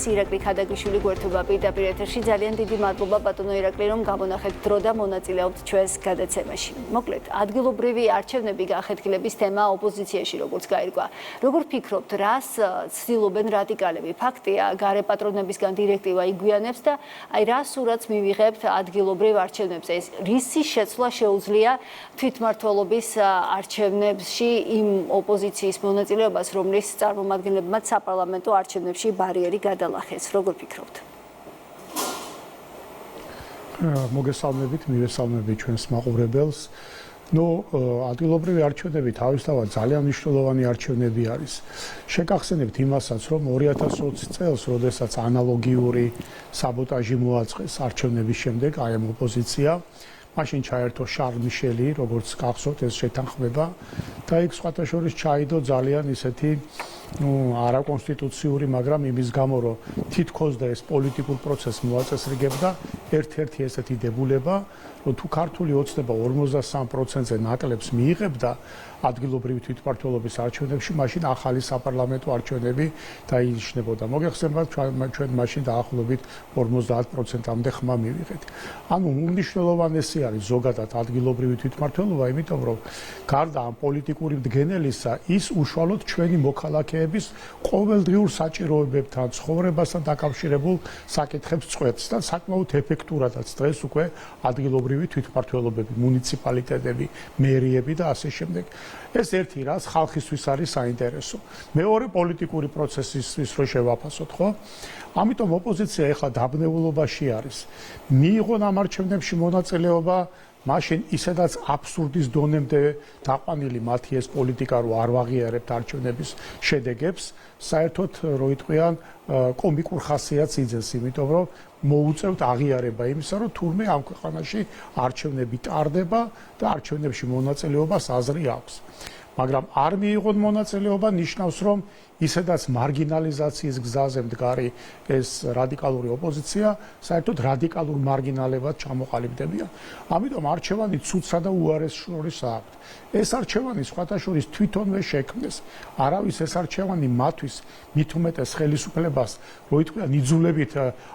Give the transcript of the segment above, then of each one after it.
დეპუტატის ირაკლი ქადაგიშვილი გვერდობა პირდაპირ ეთერში. ძალიან დიდი მადლობა ბატონო ირაკლი, რომ გამონახეთ დრო და მონაწილეობთ ჩვენს გადაცემაში. მოკლედ, ადგილობრივი არჩევნები განხეთქილების თემა ოპოზიციაში როგორც გაირკვა. როგორ ფიქრობთ, რას ცდილობენ რადიკალები? ფაქტია, გარე პატრონებისგან დირექტივა იგვიანებს და აი რა სურათს მივიღებთ ადგილობრივ არჩევნებზე? ეს რისი შეცვლა შეუძლია თვითმმართველობის არჩევნებში იმ ოპოზიციის მონაწილეობას, რომლის წარმომადგენლებმაც საპარლამენტო არჩევნებში ბარიერი გადალახეს. როგორ ფიქრობთ? მოგესალმებით, მივესალმებით ჩვენს მაყურებელს. ადგილობრივი არჩევნები თავისთავად ძალიან მნიშვნელოვანი არჩევნები არის. შეგახსენებთ იმასაც, რომ 2020 წელს, როდესაც ანალოგიური საბოტაჟი მოაწყეს არჩევნების შემდეგ, აი ამ ოპოზიცია მაშინ ჩაერთო შარლ მიშელი, როგორც გახსოვთ ეს შეთანხმება და იქ სხვათა შორის ჩაიდო ძალიან ისეთი არაკონსტიტუციური, მაგრამ იმის გამო, რომ თითქოს და ეს პოლიტიკურ პროცესს მოაწესრიგებდა ერთ-ერთი ესეთი დებულება, რომ თუ ქართული ოცნება 53%-ზე ნაკლებს მიიღებდა ადგილობრივი თვითმმართველობის არჩევნებში, მაშინ ახალი საპარლამენტო არჩევნები დაინიშნებოდა. მოგეხსენებათ, ჩვენ მაშინ დაახლოებით 50%-მდე ხმა მივიღეთ. ანუ უმნიშვნელოვანესი არის ზოგადად ადგილობრივი თვითმმართველობა, იმიტომ რომ გარდა ამ პოლიტიკური მდგენელისა, ის უშუალოდ ჩვენი მოქალაქეების ყოველდღიურ საჭიროებებთან, ცხოვრებასთან დაკავშირებულ საკითხებს წყვეტს და საკმაოდ ეფექტურადაც დღეს უკვე ადგილობრივი თვითმმართველობები, მუნიციპალიტეტები, მერიები და ასე შემდეგ. ეს ერთი რაც ხალხისთვის არის საინტერესო. მეორე პოლიტიკური პროცესისთვის რო შევაფასოთ, ხო? ამიტომ ოპოზიცია ეხლა დაბნეულობაში არის. მიიღონ ამ არჩევნებში მონაწილეობა, მაშინ ისედაც აბსურდის დონემდე დაყვანილი მათი ეს პოლიტიკა რო არ ვაღიარებთ არჩევნების შედეგებს, საერთოდ რო იტყვიან კომიკურ ხასიათს იძენს, იმიტომ რომ მოუწევთ აღიარება იმისა, რომ თურმე ამ ქვეყანაში არჩევნები ტარდება და არჩევნებში მონაწილეობას აზრი აქვს. მაგრამ არ მიიღონ მონაწილეობა ნიშნავს, რომ ისედაც მარგინალიზაციის გზაზე მდგარი ეს რადიკალური ოპოზიცია საერთოდ რადიკალურ მარგინალებად ჩამოყალიბდებიან. ამიტომ არჩევანი ცუდსა და უარეს შორის აქვთ. ეს არჩევანი სხვათა შორის თვითონვე შექმნეს. არავის ეს არჩევანი მათთვის მით უმეტეს ხელისუფლებას, რო იტყვიან იძულებით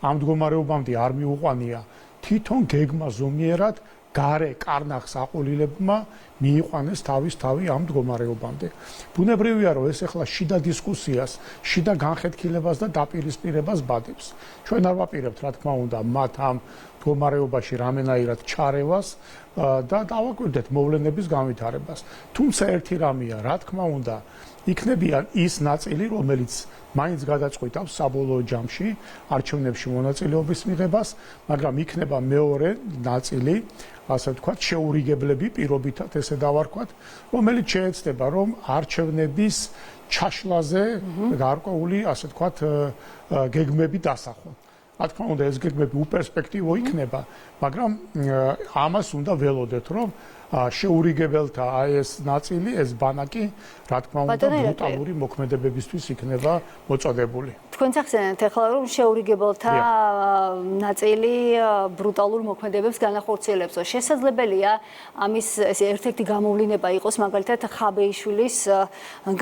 ამ მდგომარეობამდე არ მიუყვანია. თვითონ გეგმა ზომიერად გარე კარნახს აყოლილებმა მიიყვანეს თავი ამ მდგომარეობამდე. ბუნებრივია, რომ ეს ახლა შიდა დისკუსიას, შიდა განხეთქილებას და დაპირისპირებას ბადებს. ჩვენ არ ვაპირებთ, რა თქმა უნდა, მათ ამ მდგომარეობაში რამენაირად ჩარევას და დავაკვირდეთ მოვლენების განვითარებას. თუმცა ერთი რამეა, რა თქმა უნდა, იქნებიან ის ნაწილი, რომელიც მაინც გადაწყვიტავს საბოლოო ჯამში არჩევნებში მონაწილეობის მიღებას, მაგრამ იქნება მეორე ნაწილი, ასე ვთქვათ, შეურიგებლები პირობითად ესე დავარქვათ, რომელიც შეეცდება, რომ არჩევნების ჩაშლაზე გარკვეული, ასე ვთქვათ, გეგმები დასახონ. რა თქმა უნდა, ეს გეგმები უპერსპექტივო იქნება, მაგრამ ამას უნდა ველოდეთ, რომ შეურიგებელთა ეს ნაწილი, ეს ბანაკი, რა თქმა უნდა, ბრუტალური მოქმედებებისთვის იქნება მოწოდებული. თქვენ ახსენეთ ახლა, რომ შეურიგებელთა ნაწილი ბრუტალურ მოქმედებებს განახორციელებს. შესაძლებელია ამის ერთ-ერთი გამოვლინება იყოს მაგალითად ხაბეიშვილის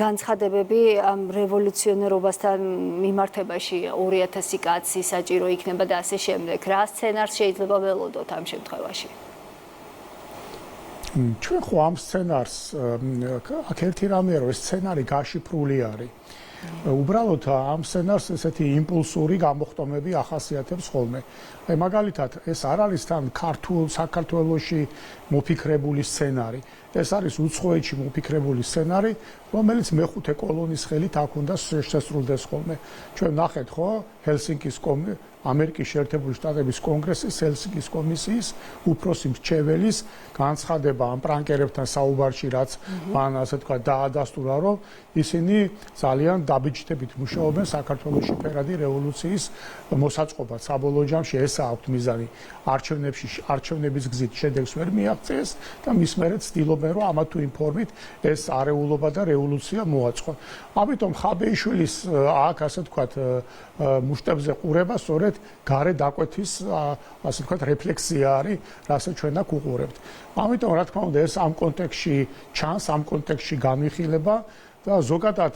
განცხადებები ამ რევოლუციონერობასთან მიმართებაში 2000 კაცი საჭირო იქნება და ასე შემდეგ. რა სცენარს შეიძლება ველოდოთ ამ შემთხვევაში? ჩვენ ხო ამ სცენარს აქ ერთი რამეა, რომ ეს სცენარი გაშიფრული არის. უბრალოდ ამ სცენარს ესეთი იმპულსური გამოხტომები ახასიათებს ხოლმე. აი მაგალითად, ეს არ არის თან ქართულ საქართველოში მოფიქრებული სცენარი. ეს არის უცხოეთში მოფიქრებული სცენარი, რომელიც მეხუთე კოლონის ხელით აქ უნდა შესრულდეს ხოლმე. ჩვენ ნახეთ, ხო, ჰელსინკის ამერიკის შეერთებული შტატების კონგრესის ჰელსინკის კომისიის უფროსი მრჩეველის განცხადება ამ პრანკერებთან საუბარში, რაც მან ასე თქვა დაადასტურა, რომ ისინი ძალიან დაბეჭდებით მუშაობენ საქართველოში ფერადი რევოლუციის მოსაწყობად. საბოლოო ჯამში ესაა აქვთ მიზანი არჩევნების გზით შედეგს ვერ მიაღწიეს და მის მერე ცდილობენ, რომ ამა თუ იმ ფორმით ეს არეულობა და რევოლუცია მოაწყონ. ამიტომ ხაბეიშვილის აქ ასე ვთქვათ მუშტებზე ყურება სწორედ გარე დაკვეთის ასე ვთქვათ რეფლექსია არის, რასაც ჩვენ აქ უყურებთ. ამიტომ რა თქმა უნდა ეს ამ კონტექსტში ჩანს, ამ კონტექსტში განვიხილება და ზოგადად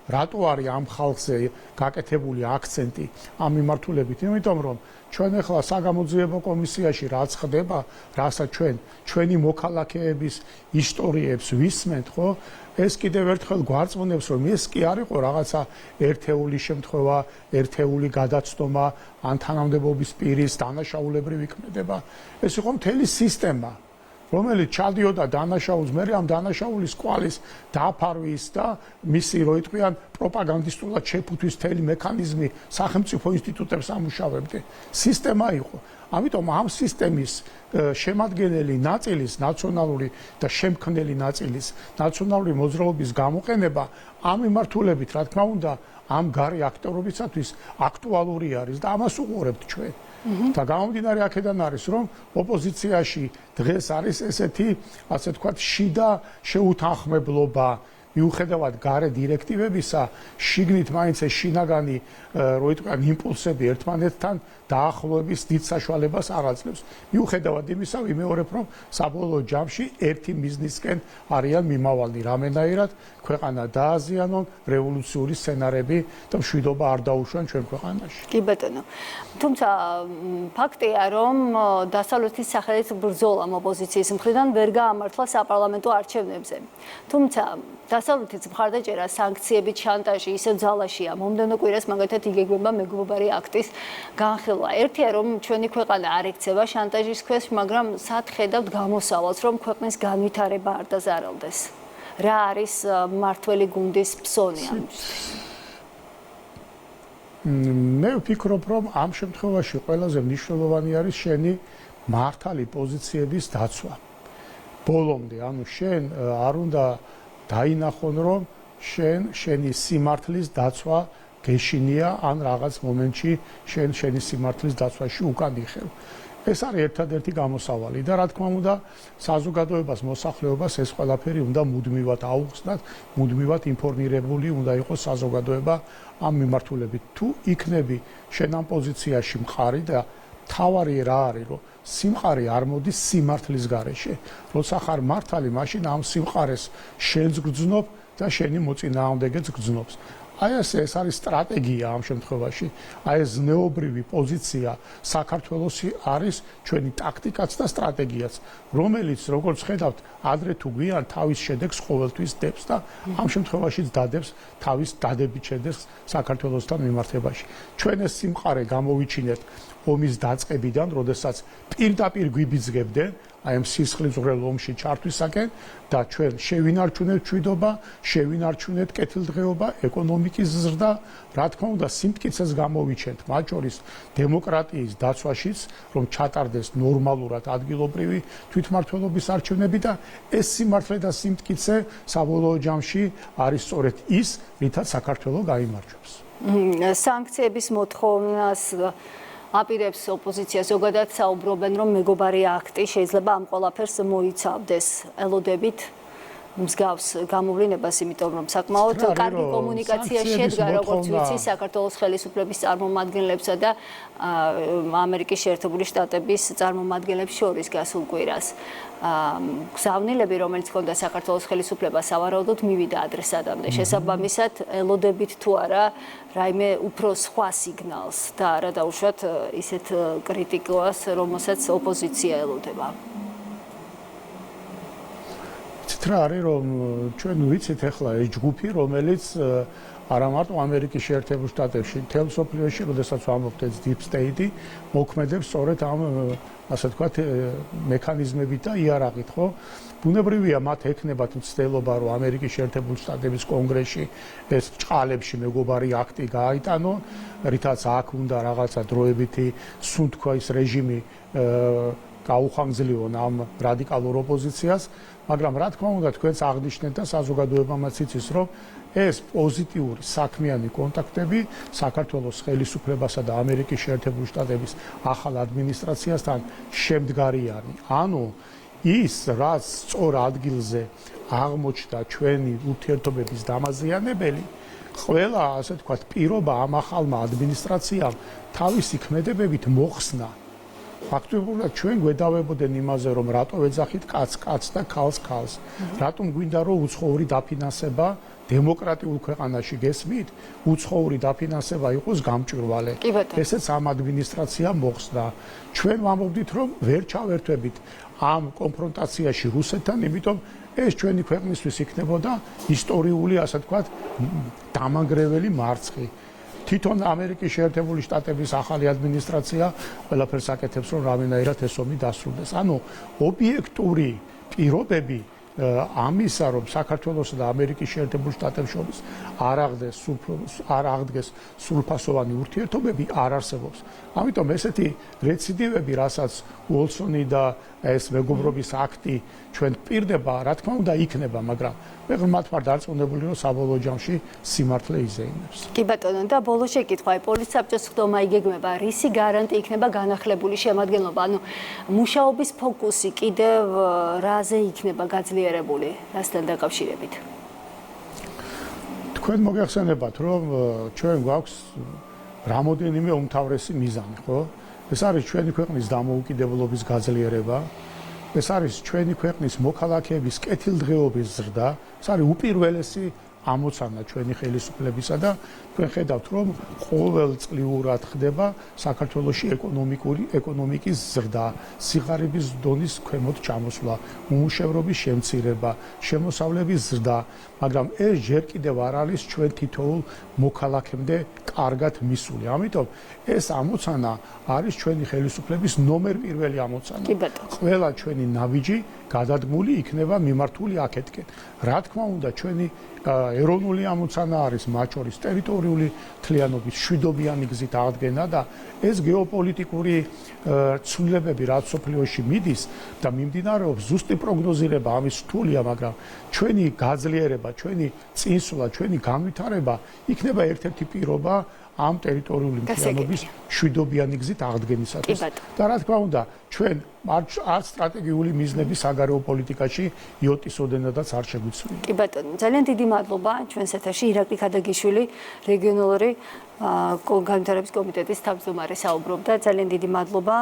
რატო არის ამ ხალხზე გაკეთებული აქცენტი ამ მიმართულებით? იმიტომ რომ ჩვენ ახლა საგამოძიებო კომისიაში რაც ხდება, რასაც ჩვენი მოქალაქეების ისტორიებს ვისმენთ, ხო? ეს კიდევ ერთხელ გვარწმუნებს, რომ ეს კი არ იყო რაღაცა ერთეული შემთხვევა, ერთეული გადაცდომა ან თანამდებობის პირის დანაშაულებრივი ქმედება. ეს იყო მთელი სისტემა, რომელიც ჩადიოდა დანაშაულს, მე ამ დანაშაულის კვალის დაფარვის და მისი რო იტყვიან პროპაგანდისტულად შეფუთვის მთელი მექანიზმი სახელმწიფო ინსტიტუტებს ამუშავებდა. სისტემა იყო. ამიტომ ამ სისტემის შემადგენელი ნაწილის ნაციონალური და შემქმნელი ნაწილის ნაციონალური მოძრაობის გამოყენება ამ მიმართულებით, რა თქმა უნდა, ამ გარე აქტორობისათვის აქტუალური არის და ამას უყურებთ ჩვენ. და გამომდინარე აქედან არის, რომ ოპოზიციაში დღეს არის ესეთი, ასე ვთქვათ, შიდა შეუთანხმებლობა, მიუხედავად გარე დირექტივებისა, შიგნით მაინც ეს შინაგანი, რო იტყვიან, იმპულსები ერთმანეთთან დაახლოების დიდ საშუალებას არ აძლევს. მიუხედავად იმისა, ვიმეორებ, რომ საბოლოო ჯამში ერთი მიზნისკენ არიან მიმავალნი, რამენაირად ქვეყანა დააზიანონ, რევოლუციური სცენარები და მშვიდობა არ დაუშვან ჩვენ ქვეყანაში. კი ბატონო. თუმცა ფაქტია, რომ დასავლეთის სახელით ბრძოლამ ოპოზიციის მხრიდან ვერ გაამართლა საპარლამენტო არჩევნებზე. თუმცა დასავლეთის მხარდაჭერა, სანქციები, შანტაჟი ისევ ძალაშია. მომდევნო კვირას მაგალითად იგეგმება მეგობარი აქტის განხილვა. ერთია, რომ ჩვენი ქვეყანა არ ექცევა შანტაჟის ქვეშ, მაგრამ სად ხედავთ გამოსავალს, რომ ქვეყნის განვითარება არ დაზარალდეს? რა არის მართველი გუნდის ფსონი ამისთვის? მე ვფიქრობ, რომ ამ შემთხვევაში ყველაზე მნიშვნელოვანი არის შენი მართალი პოზიციების დაცვა. ბოლომდე, ანუ შენ არ უნდა დაინახონ, რომ შენი სიმართლის დაცვა გეშინია ან რაღაც მომენტში შენი სიმართლის დაცვაში უკან იხევ. ეს არის ერთადერთი გამოსავალი და რა თქმა უნდა საზოგადოებას, მოსახლეობას ეს ყველაფერი უნდა მუდმივად აუხსნათ, მუდმივად ინფორმირებული უნდა იყოს საზოგადოება ამ მიმართულებით. თუ იქნები შენ ამ პოზიციაში მხარი და თავარი რა არის, რომ სიმყარე არ მოდის სიმართლის გარეშე. როცა ხარ მართალი, მაშინ ამ სიმყარეს შენს გრძნობ და შენი მოწინააღმდეგეც გრძნობს. აი ეს არის სტრატეგია ამ შემთხვევაში. აი ეს ზნეობრივი პოზიცია საქართველოსი არის ჩვენი ტაქტიკაც და სტრატეგიაც, რომელიც როგორც ხედავთ, ადრე თუ გვიან თავის შედეგს ყოველთვის დებს და ამ შემთხვევაშიც დადებს თავის დადებით შედეგს საქართველოსთან მიმართებაში. ჩვენ ეს სიმყარე გამოვიჩინეთ ომის დაწყებიდან, როდესაც პირდაპირ გვიბიძგებდნენ აი ამ სისხლისმღვრელ ომში ჩართვისაკენ და ჩვენ შევინარჩუნეთ მშვიდობა, შევინარჩუნეთ კეთილდღეობა, ეკონომიკის ზრდა, რა თქმა უნდა, სიმტკიცეს გამოვიჩენთ, მათ შორის დემოკრატიის დაცვაშიც, რომ ჩატარდეს ნორმალურად ადგილობრივი თვითმმართველობის არჩევნები და ეს სიმართლე და სიმტკიცე საბოლოო ჯამში არის სწორედ ის, რითაც საქართველო გაიმარჯვებს. სანქციების მოთხოვნას აპირებს ოპოზიცია, ზოგადად საუბრობენ, რომ მეგობარი აქტი შეიძლება ამ ყველაფერს მოიცავდეს. ელოდებით მსგავს გამოვლენებას, იმიტომ რომ საკმაოდ კარგი კომუნიკაცია შედგა, როგორც ვიცი, საქართველოს ხელისუფლების წარმომადგენლებსა და ამერიკის შეერთებული შტატების წარმომადგენლებს შორის გასულ კვირას. გზავნილები, რომელიც ჰქონდა საქართველოს ხელისუფლებას, სავარაუდოდ მივიდა ადრესატამდე. შესაბამისად, ელოდებით თუ არა რაიმე უფრო სხვა სიგნალს და არა დაუშვათ ისეთ კრიტიკას, რომელსაც ოპოზიცია ელოდება. რა არის, რომ ჩვენ ვიცით ახლა ეს ჯგუფი, რომელიც არა მარტო ამერიკის შეერთებულ შტატებში, მთელ მსოფლიოში, როდესაც ვამბობთ ეს deep state-ი, მოქმედებს სწორედ ამ, ასე ვთქვათ, მექანიზმებით და იარაღით, ხო? ბუნებრივია, მათ ექნებათ მცდელობა, რომ ამერიკის შეერთებულ შტატების კონგრესში ეს ჭყალებში მეგობარი აქტი გააიტანონ, რითაც აქ უნდა რაღაცა დროებითი სუნთქვის რეჟიმი გაუხანგრძლივონ ამ რადიკალურ ოპოზიციას, მაგრამ რა თქმა უნდა, თქვენც აღნიშნეთ და საზოგადოებამაც იცის, რომ ეს პოზიტიური საქმიანი კონტაქტები საქართველოს ხელისუფლებასა და ამერიკის შეერთებული შტატების ახალ ადმინისტრაციასთან შემდგარიანი. ანუ ის, რაც სწორ ადგილზე აღმოჩნდა ჩვენი ურთიერთობების დამაზიანებელი, ყველა, ასე ვთქვათ, პირობა ამ ახალმა ადმინისტრაციამ თავისი ქმედებებით მოხსნა. ფაქტობრივად ჩვენ გვედავებოდნენ იმაზე, რომ რატო ეძახით კაცს და ქალს ქალს. რატომ გვინდა რომ უცხოური დაფინანსება დემოკრატიულ ქვეყანაში გესმით, უცხოური დაფინანსება იყოს გამჭვირვალე. ესეც ამ ადმინისტრაციამ მოხსნა. ჩვენ ვამბობდით, რომ ვერ ჩავერთვებით ამ კონფრონტაციაში რუსეთთან, იმიტომ ეს ჩვენი ქვეყნისთვის იქნებოდა ისტორიული, ასე ვთქვათ, დამანგრეველი მარცხი. თვითონ ამერიკის შეერთებული შტატების ახალი ადმინისტრაცია ყველაფერს აკეთებს, რომ რამენაირად ეს ომი დასრულდეს. ანუ ობიექტური პირობები ამისა, რომ საქართველოსა და ამერიკის შეერთებულ შტატებს შორის არ აღდგეს სრულფასოვანი ურთიერთობები, არ არსებობს. ამიტომ ესეთი რეციდივები, რასაც უოლსონი და ეს მეგობრობის აქტი ჩვენ პირდება, რა თქმა უნდა იქნება, მაგრამ მე ღრმად ვარ დარწმუნებული, რომ საბოლოო ჯამში სიმართლე იზეიმებს. კი ბატონო, და ბოლო შეკითხვა, პოლიცსაბჭოს ხდომა იგეგმება, რისი გარანტი იქნება განახლებული შემადგენლობა, ანუ მუშაობის ფოკუსი კიდევ რაზე იქნება გაძლიერებული, რასთან დაკავშირებით? თქვენ მოგეხსენებათ, რომ ჩვენ გვაქვს რამოდენიმე უმთავრესი მიზანი, ხო? ეს არის ჩვენი ქვეყნის დამოუკიდებლობის გაძლიერება, ეს არის ჩვენი ქვეყნის მოქალაქეების კეთილდღეობის ზრდა, ეს არის უპირველესი ამოცანა ჩვენი ხელისუფლებისა და თქვენ ხედავთ, რომ ყოველწლიურად ხდება საქართველოში ეკონომიკის ზრდა, სიღარიბის დონის ქვემოთ ჩამოსვლა, უმუშევრობის შემცირება, შემოსავლების ზრდა, მაგრამ ეს ჯერ კიდევ არ არის ჩვენ თითოეულ მოქალაქემდე კარგად მისული. ამიტომ ეს ამოცანა არის ჩვენი ხელისუფლების ნომერ პირველი ამოცანა. ყველა ჩვენი ნაბიჯი გადადგმული იქნება მიმართული აქეთკენ. რა თქმა უნდა, ჩვენი ეროვნული ამოცანა არის მათ შორის ტერიტორიული მთლიანობის მშვიდობიანი გზით აღდგენა და ეს გეოპოლიტიკური ცვლილებები, რაც სოფლიოში მიდის და მიმდინარეობს, ზუსტი პროგნოზირება ამის რთულია, მაგრამ ჩვენი გაძლიერება, ჩვენი წინსვლა, ჩვენი განვითარება იქნება ერთ-ერთი პირობა ამ ტერიტორიული მთლიანობის მშვიდობიანი გზით აღდგენისათვის. და რა თქმა უნდა, ჩვენ არც სტრატეგიული მიზნები საგარეო პოლიტიკაში იოტის ოდენადაც არ შეგვიცვლია. კი ბატონო, ძალიან დიდი მადლობა ჩვენს ეთერში ირაკლი ქადაგიშვილი, რეგიონალური განვითარების კომიტეტის თავმჯდომარე საუბრობდა. ძალიან დიდი მადლობა.